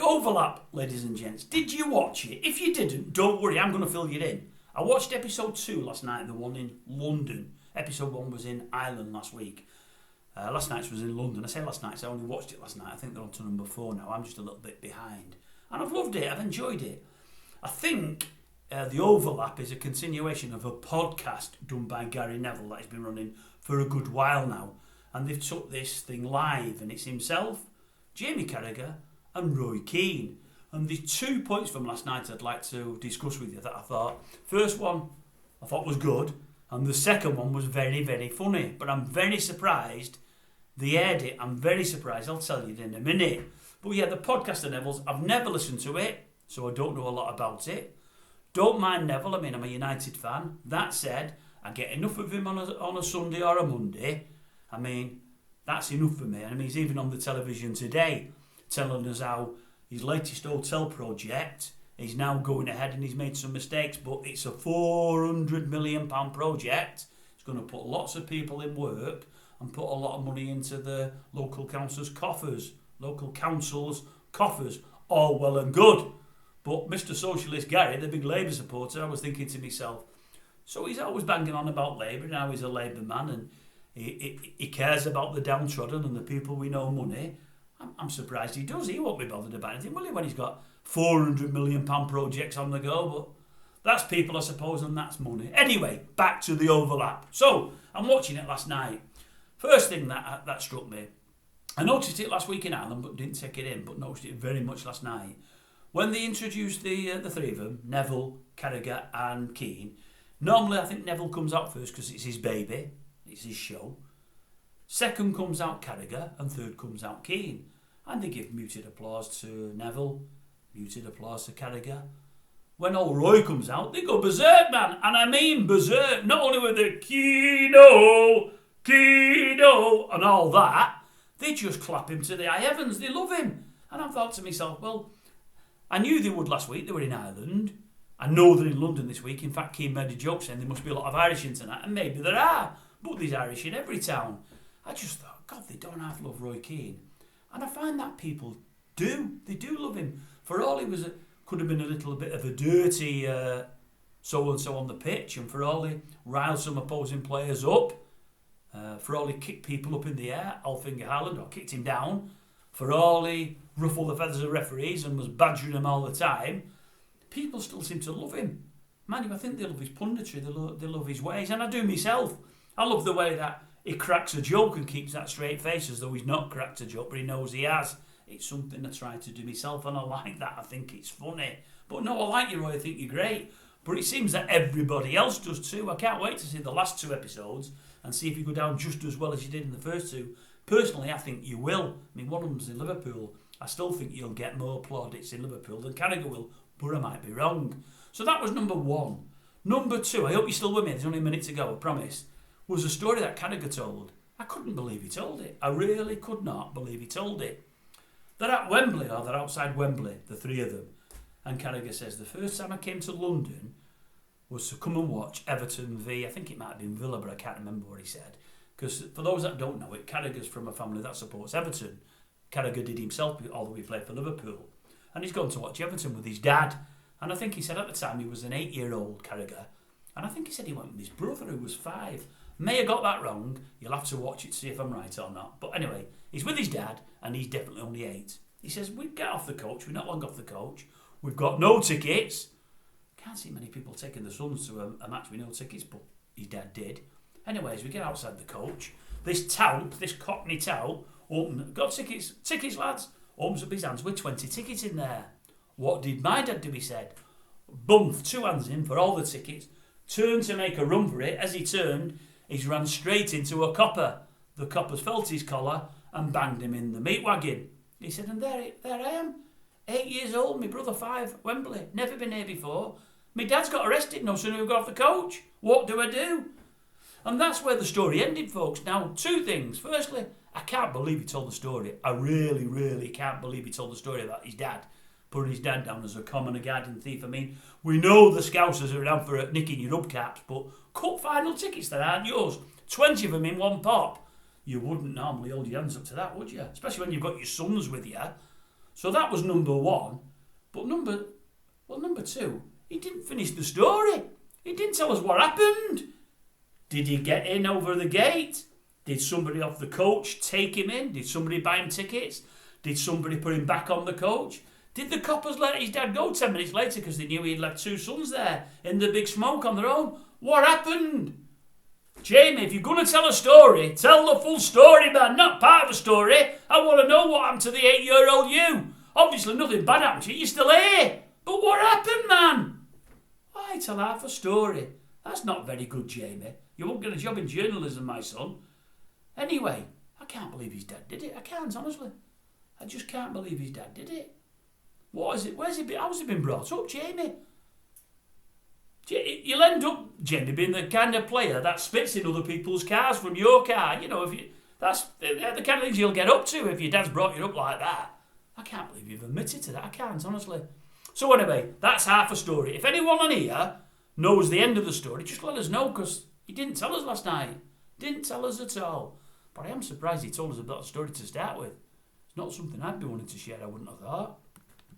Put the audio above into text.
Overlap, ladies and gents. Did you watch it? If you didn't, don't worry, I'm going to fill you in. I watched episode 2 last night, the one in London. Episode 1 was in Ireland last week. Last night's was in London. I say last night's, I only watched it last night. I think they're on to number 4 now. I'm just a little bit behind. And I've loved it. I've enjoyed it. I think The Overlap is a continuation of a podcast done by Gary Neville that has been running for a good while now. And they've took this thing live, and it's himself, Jamie Carragher, and Roy Keane. And the 2 points from last night I'd like to discuss with you that I thought, first one I thought was good, and the second one was very, very funny. But I'm very surprised they aired it. I'm very surprised. I'll tell you in a minute. But yeah, the podcast of Neville's, I've never listened to it, so I don't know a lot about it. Don't mind Neville. I mean, I'm a United fan. That said, I get enough of him on a Sunday or a Monday. I mean, that's enough for me. I mean, he's even on the television today telling us how his latest hotel project is now going ahead and he's made some mistakes, but it's a £400 million project. It's going to put lots of people in work and put a lot of money into the local council's coffers. All well and good. But Mr. Socialist Gary, the big Labour supporter, I was thinking to myself, so he's always banging on about Labour, now he's a Labour man and he cares about the downtrodden and the people we know money. I'm surprised he does. He won't be bothered about anything, will he, when he's got £400 million projects on the go? But that's people, I suppose, and that's money. Anyway, back to The Overlap. So, I'm watching it last night. First thing that struck me, I noticed it last week in Ireland, but didn't take it in, but noticed it very much last night. When they introduced the three of them, Neville, Carragher and Keane, normally I think Neville comes out first because it's his baby, it's his show. Second comes out Carragher and third comes out Keane. And they give muted applause to Neville, muted applause to Carragher. When old Roy comes out, they go berserk, man. And I mean berserk, not only with the Keano, and all that, they just clap him to the high heavens. They love him. And I thought to myself, well, I knew they would last week. They were in Ireland. I know they're in London this week. In fact, Keane made a joke saying there must be a lot of Irish in tonight. And maybe there are. But there's Irish in every town. I just thought, God, they don't half love Roy Keane. And I find that people do. They do love him. For all he could have been a little bit of a dirty so-and-so on the pitch, and for all he riled some opposing players up, for all he kicked people up in the air, Alfinger Haaland, or kicked him down, for all he ruffled the feathers of referees and was badgering them all the time, people still seem to love him. Man, I think they love his punditry, they love his ways, and I do myself. I love the way that he cracks a joke and keeps that straight face as though he's not cracked a joke, but he knows he has. It's something I try to do myself, and I like that. I think it's funny. But no, I like you, Roy. I think you're great. But it seems that everybody else does too. I can't wait to see the last 2 episodes and see if you go down just as well as you did in the first 2. Personally, I think you will. I mean, one of them's in Liverpool. I still think you'll get more plaudits in Liverpool than Carragher will, but I might be wrong. So that was number 1. Number 2, I hope you're still with me. There's only a minute to go, I promise. Was a story that Carragher told. I couldn't believe he told it. I really could not believe he told it. They're at Wembley, or they're outside Wembley, the 3 of them. And Carragher says, the first time I came to London was to come and watch Everton v, I think it might have been Villa, but I can't remember what he said. Because for those that don't know it, Carragher's from a family that supports Everton. Carragher did himself, although he played for Liverpool. And he's gone to watch Everton with his dad. And I think he said at the time he was an 8-year-old Carragher. And I think he said he went with his brother who was 5. May have got that wrong. You'll have to watch it to see if I'm right or not. But anyway, he's with his dad and he's definitely only 8. He says, we get off the coach. We're not long off the coach. We've got no tickets. Can't see many people taking the sons to a match with no tickets, but his dad did. Anyways, we get outside the coach. This cockney tout, got tickets lads. Opens up his hands with 20 tickets in there. What did my dad do, he said. Bump 2 hands in for all the tickets. Turned to make a run for it. As he turned, he's ran straight into a copper. The coppers felt his collar and banged him in the meat wagon. He said, and there I am. 8 years old, my brother 5, Wembley. Never been here before. My dad's got arrested no sooner we got off the coach. What do I do? And that's where the story ended, folks. Now, 2 things. Firstly, I can't believe he told the story. I really, really can't believe he told the story about his dad. Putting his dad down as a common and garden thief. I mean, we know the Scousers are around for nicking your hubcaps, but cup final tickets that aren't yours. 20 of them in one pop. You wouldn't normally hold your hands up to that, would you? Especially when you've got your sons with you. So that was number one. But number two, he didn't finish the story. He didn't tell us what happened. Did he get in over the gate? Did somebody off the coach take him in? Did somebody buy him tickets? Did somebody put him back on the coach? Did the coppers let his dad go 10 minutes later because they knew he'd left two sons there in the big smoke on their own? What happened? Jamie, if you're going to tell a story, tell the full story, man, not part of the story. I want to know what happened to the 8-year-old you. Obviously nothing bad happened to you, you're still here. But what happened, man? Why tell half a story? That's not very good, Jamie. You won't get a job in journalism, my son. Anyway, I can't believe his dad did it. I can't, honestly. I just can't believe his dad did it. What is it? Where's it been? How's it been brought up, Jamie? You'll end up, Jamie, being the kind of player that spits in other people's cars from your car. You know, that's the kind of things you'll get up to if your dad's brought you up like that. I can't believe you've admitted to that. I can't, honestly. So anyway, that's half a story. If anyone on here knows the end of the story, just let us know, because he didn't tell us last night. Didn't tell us at all. But I am surprised he told us about the story to start with. It's not something I'd be wanting to share, I wouldn't have thought.